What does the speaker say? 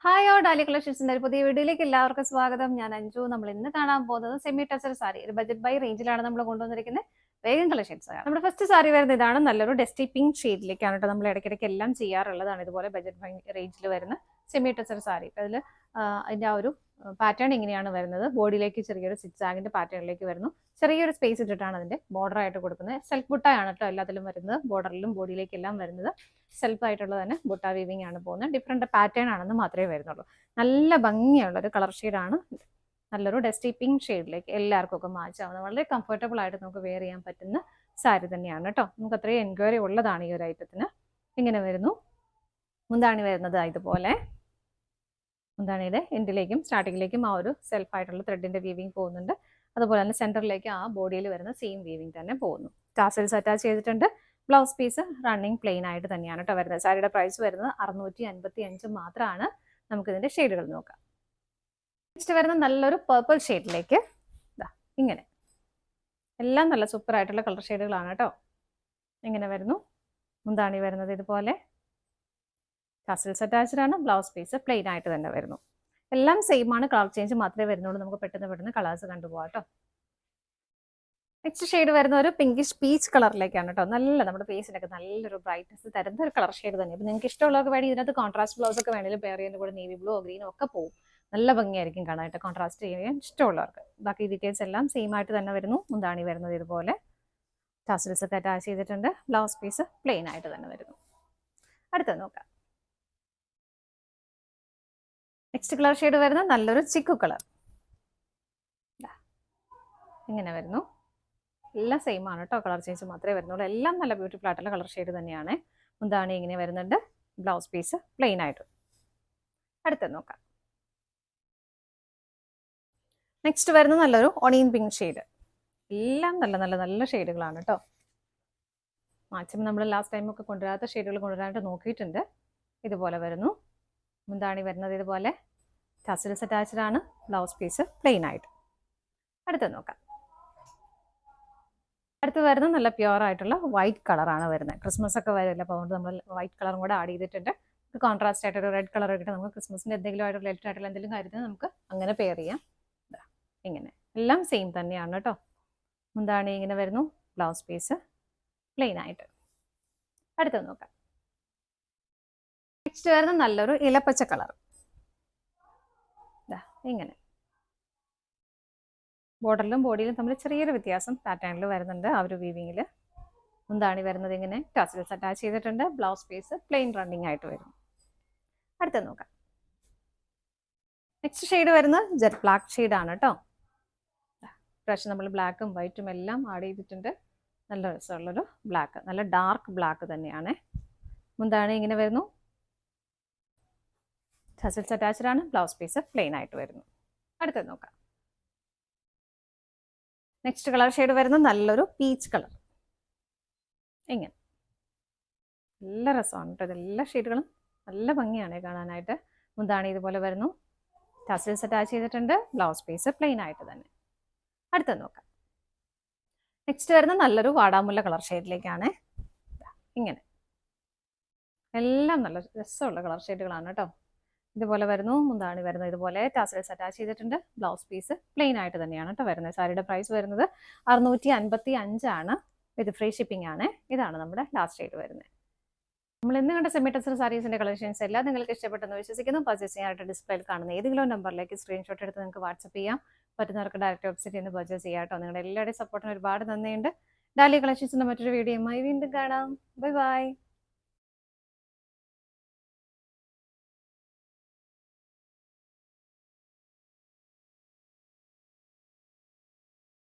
Hi ഓ ഡാലി കളക്ഷൻസിന്റെ ഒരു പുതിയ വീഡിയോയിലേക്ക് എല്ലാവർക്കും സ്വാഗതം. ഞാൻ അഞ്ജു. നമ്മൾ ഇന്ന് കാണാൻ പോകുന്നത് സെമി ടസർ സാരി, ഒരു ബജറ്റ് ബൈ റേഞ്ചിലാണ് നമ്മൾ കൊണ്ടുവന്നിരിക്കുന്നത്. വേഗം കളക്ഷൻസ് ആണ്. നമ്മുടെ ഫസ്റ്റ് സാരി വരുന്നത് ഇതാണ്. നല്ലൊരു ഡസ്റ്റി പിങ്ക് ഷെയ്ഡിലേക്കാണ് കേട്ടോ നമ്മൾ ഇടയ്ക്കിടയ്ക്ക് എല്ലാം ചെയ്യാറുള്ളതാണ്. ഇതുപോലെ ബജറ്റ് ബൈ റേഞ്ചിൽ വരുന്ന സെമി ടസർ സാരി. അതിൽ അതിന്റെ ആ ഒരു പാറ്റേൺ ഇങ്ങനെയാണ് വരുന്നത്. ബോഡിയിലേക്ക് ചെറിയൊരു സിക്സാഗിന്റെ പാറ്റേണിലേക്ക് വരുന്നു. ചെറിയൊരു സ്പേസ് ഇട്ടിട്ടാണ് അതിന്റെ ബോർഡർ ആയിട്ട് കൊടുക്കുന്നത്. സെൽഫ് ബുട്ടായാണ് കേട്ടോ എല്ലാത്തിലും വരുന്നത്. ബോർഡറിലും ബോഡിയിലേക്കെല്ലാം വരുന്നത് സെൽഫ് ആയിട്ടുള്ള തന്നെ ബുട്ട വീവിംഗ് ആണ് പോകുന്നത്. ഡിഫറെന്റ് പാറ്റേൺ ആണെന്ന് മാത്രമേ വരുന്നുള്ളൂ. നല്ല ഭംഗിയുള്ള ഒരു കളർ ഷെയ്ഡാണ്. നല്ലൊരു ഡസ്റ്റി പിങ്ക് ഷെയ്ഡിലേക്ക് എല്ലാവർക്കും ഒക്കെ മാച്ച് ആവുന്നത്. വളരെ കംഫർട്ടബിൾ ആയിട്ട് നമുക്ക് വെയർ ചെയ്യാൻ പറ്റുന്ന സാരി തന്നെയാണ് കേട്ടോ. നമുക്ക് അത്രയും എൻക്വയറി ഉള്ളതാണ് ഈ ഒരു ഐറ്റത്തിന്. ഇങ്ങനെ വരുന്നു. മുന്താണി വരുന്നത് ഇതുപോലെ. മുന്താണിയുടെ എൻഡിലേക്കും സ്റ്റാർട്ടിങ്ങിലേക്കും ആ ഒരു സെൽഫ് ആയിട്ടുള്ള ത്രെഡിന്റെ വീവിംഗ് പോകുന്നുണ്ട്. അതുപോലെ തന്നെ സെന്ററിലേക്ക് ആ ബോഡിയിൽ വരുന്ന സെയിം വീവിംഗ് തന്നെ പോകുന്നു. ടാസൽസ് അറ്റാച്ച് ചെയ്തിട്ടുണ്ട്. ബ്ലൗസ് പീസ് റണ്ണിങ് പ്ലെയിൻ ആയിട്ട് തന്നെയാണ് കേട്ടോ വരുന്നത്. സാരിയുടെ പ്രൈസ് വരുന്നത് 655 മാത്രമാണ്. നമുക്കിതിന്റെ ഷെയ്ഡുകൾ നോക്കാം. നെക്സ്റ്റ് വരുന്ന നല്ലൊരു പർപ്പിൾ ഷെയ്ഡിലേക്ക് ഇങ്ങനെ എല്ലാം നല്ല സൂപ്പർ ആയിട്ടുള്ള കളർ ഷെയ്ഡുകളാണ് കേട്ടോ. ഇങ്ങനെ വരുന്നു. മുന്താണി വരുന്നത് ഇതുപോലെ. ടാസൽസ് അറ്റാച്ച്ഡ് ആണ്. ബ്ലൗസ് പീസ് പ്ലെയിൻ ആയിട്ട് തന്നെ വരുന്നു. എല്ലാം സെയിം ആണ്. കളർ ചേഞ്ച് മാത്രമേ വരുന്നുള്ളൂ. നമുക്ക് പെട്ടെന്ന് കളേഴ്സ് കണ്ടുപോകാം കേട്ടോ. നെക്സ്റ്റ് ഷെയ്ഡ് വരുന്ന ഒരു പിങ്കിഷ് പീച്ച് കളറിലേക്കാണ് കേട്ടോ. നല്ല നമ്മുടെ ഫേസിനൊക്കെ നല്ലൊരു ബ്രൈറ്റ്നസ് തരുന്ന ഒരു കളർ ഷെയ്ഡ് തന്നെ. ഇപ്പം നിങ്ങൾക്ക് ഇഷ്ടമുള്ളവർക്ക് വേണ്ടി ഇതിനകത്ത് കോൺട്രാസ്റ്റ് ബ്ലൗസ് ഒക്കെ വേണമെങ്കിലും പെയർ ചെയ്യുന്ന കൂടെ നേവി ബ്ലൂ ഗ്രീനോ ഒക്കെ പോകും. നല്ല ഭംഗിയായിരിക്കും കാണാനായിട്ട് കോൺട്രാസ്റ്റ് ചെയ്യാൻ ഇഷ്ടമുള്ളവർക്ക്. ബാക്കി ഡീറ്റെയിൽസ് എല്ലാം സെയിം ആയിട്ട് തന്നെ വരുന്നു. മുന്താണി വരുന്നത് ഇതുപോലെ. ടാസൽസ് ഒക്കെ അറ്റാച്ച് ചെയ്തിട്ടുണ്ട്. ബ്ലൗസ് പീസ് പ്ലെയിൻ ആയിട്ട് തന്നെ വരുന്നു. അടുത്തത് നോക്കാം. നെക്സ്റ്റ് കളർ ഷെയ്ഡ് വരുന്ന നല്ലൊരു ചിക്കു കളർ. ഇങ്ങനെ വരുന്നു. എല്ലാം സെയിം ആണ് കേട്ടോ. കളർ ചേഞ്ച് മാത്രമേ വരുന്നുള്ളൂ. എല്ലാം നല്ല ബ്യൂട്ടിഫുൾ ആയിട്ടുള്ള കളർ ഷെയ്ഡ് തന്നെയാണ്. മുന്താണി ഇങ്ങനെ വരുന്നുണ്ട്. ബ്ലൗസ് പീസ് പ്ലെയിൻ ആയിട്ട്. അടുത്തത് നോക്കാം. നെക്സ്റ്റ് വരുന്ന നല്ലൊരു ഒണിയൻ പിങ്ക് ഷെയ്ഡ്. എല്ലാം നല്ല ഷെയ്ഡുകളാണ് കേട്ടോ. മാക്സിമം നമ്മൾ ലാസ്റ്റ് ടൈം ഒക്കെ കൊണ്ടുവരാത്ത ഷെയ്ഡുകൾ കൊണ്ടുവരാനായിട്ട് നോക്കിയിട്ടുണ്ട്. ഇതുപോലെ വരുന്നു. മുന്താണി വരുന്നത് ഇതുപോലെ. ടാസൽസ് അറ്റാച്ച്ഡ് ആണ്. ബ്ലൗസ് പീസ് പ്ലെയിൻ ആയിട്ട്. അടുത്തത് നോക്കാം. അടുത്ത് വരുന്നത് നല്ല പ്യുവർ ആയിട്ടുള്ള വൈറ്റ് കളറാണ് വരുന്നത്. ക്രിസ്മസ് ഒക്കെ വരില്ല, അപ്പോൾ അതുകൊണ്ട് നമ്മൾ വൈറ്റ് കളറും കൂടെ ആഡ് ചെയ്തിട്ടുണ്ട്. കോൺട്രാസ്റ്റ് ആയിട്ടൊരു റെഡ് കളർ ഇട്ടിട്ട് നമുക്ക് ക്രിസ്മസിൻ്റെ എന്തെങ്കിലും ആയിട്ടുള്ള റിലേറ്റഡ് ആയിട്ടുള്ള എന്തെങ്കിലും കാര്യത്തിന് നമുക്ക് അങ്ങനെ പെയർ ചെയ്യാം. ഇങ്ങനെ എല്ലാം സെയിം തന്നെയാണ് കേട്ടോ. മുന്താണി ഇങ്ങനെ വരുന്നു. ബ്ലൗസ് പീസ് പ്ലെയിൻ ആയിട്ട്. അടുത്തത് നോക്കാം. നെക്സ്റ്റ് വരുന്ന നല്ലൊരു ഇലപ്പച്ച കളർ. ഇങ്ങനെ ബോർഡറിലും ബോഡിയിലും തമ്മിൽ ചെറിയൊരു വ്യത്യാസം പാറ്റേണിൽ വരുന്നുണ്ട് ആ ഒരു വീവിങ്ങിൽ. മുന്താണി വരുന്നത് ഇങ്ങനെ. ടാസൽസ് അറ്റാച്ച് ചെയ്തിട്ടുണ്ട്. ബ്ലൗസ് പീസ് പ്ലെയിൻ റണ്ണിങ് ആയിട്ട് വരും. അടുത്തത് നോക്കാം. നെക്സ്റ്റ് ഷെയ്ഡ് വരുന്നത് ജെറ്റ് ബ്ലാക്ക് ഷെയ്ഡാണ് കേട്ടോ. പ്രാവശ്യം നമ്മൾ ബ്ലാക്കും വൈറ്റും എല്ലാം ആഡ് ചെയ്തിട്ടുണ്ട്. നല്ല രസമുള്ളൊരു ബ്ലാക്ക്, നല്ല ഡാർക്ക് ബ്ലാക്ക് തന്നെയാണ്. മുന്താണി ഇങ്ങനെ വരുന്നു. ടാസൽസ് അറ്റാച്ച്ഡ് ആണ്. ബ്ലൗസ് പീസ് പ്ലെയിൻ ആയിട്ട് വരുന്നു. അടുത്തത് നോക്കാം. നെക്സ്റ്റ് കളർ ഷെയ്ഡ് വരുന്നത് നല്ലൊരു പീച്ച് കളർ. ഇങ്ങനെ നല്ല രസമാണ് കേട്ടോ. ഇതെല്ലാ ഷെയ്ഡുകളും നല്ല ഭംഗിയാണ് കാണാനായിട്ട്. മുന്താണി ഇതുപോലെ വരുന്നു. ടാസൽസ് അറ്റാച്ച് ചെയ്തിട്ടുണ്ട്. ബ്ലൗസ് പീസ് പ്ലെയിൻ ആയിട്ട് തന്നെ. അടുത്തത് നോക്കാം. നെക്സ്റ്റ് വരുന്ന നല്ലൊരു വാടാമുല്ല കളർ ഷെയ്ഡിലേക്കാണ്. ഇങ്ങനെ എല്ലാം നല്ല രസമുള്ള കളർ ഷെയ്ഡുകളാണ് കേട്ടോ. ഇതുപോലെ വരുന്നു. മുന്താണി വരുന്നത് ഇതുപോലെ. ടാസൽസ് അറ്റാച്ച് ചെയ്തിട്ടുണ്ട്. ബ്ലൗസ് പീസ് പ്ലെയിൻ ആയിട്ട് തന്നെയാണ് കേട്ടോ വരുന്നത്. സാരിയുടെ പ്രൈസ് വരുന്നത് 655 ആണ്. വിത്ത് ഫ്രീ ഷിപ്പിംഗ് ആണ്. ഇതാണ് നമ്മുടെ ലാസ്റ്റ് ഷെയ്ഡ് വരുന്നത്. നമ്മൾ ഇന്ന് കണ്ട സെമി ടസർ സാരീസിന്റെ കളക്ഷൻസ് എല്ലാം നിങ്ങൾക്ക് ഇഷ്ടപ്പെട്ടെന്ന് വിശ്വസിക്കുന്നു. പർച്ചേസ് ചെയ്യാനായിട്ട് ഡിസ്പ്ലേയിൽ കാണുന്ന ഏതെങ്കിലും നമ്പറിലേക്ക് സ്ക്രീൻഷോട്ട് എടുത്ത് നിങ്ങൾക്ക് വാട്സപ്പ് ചെയ്യാം. പറ്റുന്നവർക്ക് ഡയറക്റ്റ് വെബ്സൈറ്റിൽ നിന്ന് പർച്ചേസ് ചെയ്യാം കേട്ടോ. നിങ്ങളുടെ എല്ലാവരുടെയും സപ്പോർട്ടിന് ഒരുപാട് നന്ദിയുണ്ട്. ഡാലി കളക്ഷൻസിന്റെ മറ്റൊരു വീഡിയോയുമായി വീണ്ടും കാണാം. Bye bye.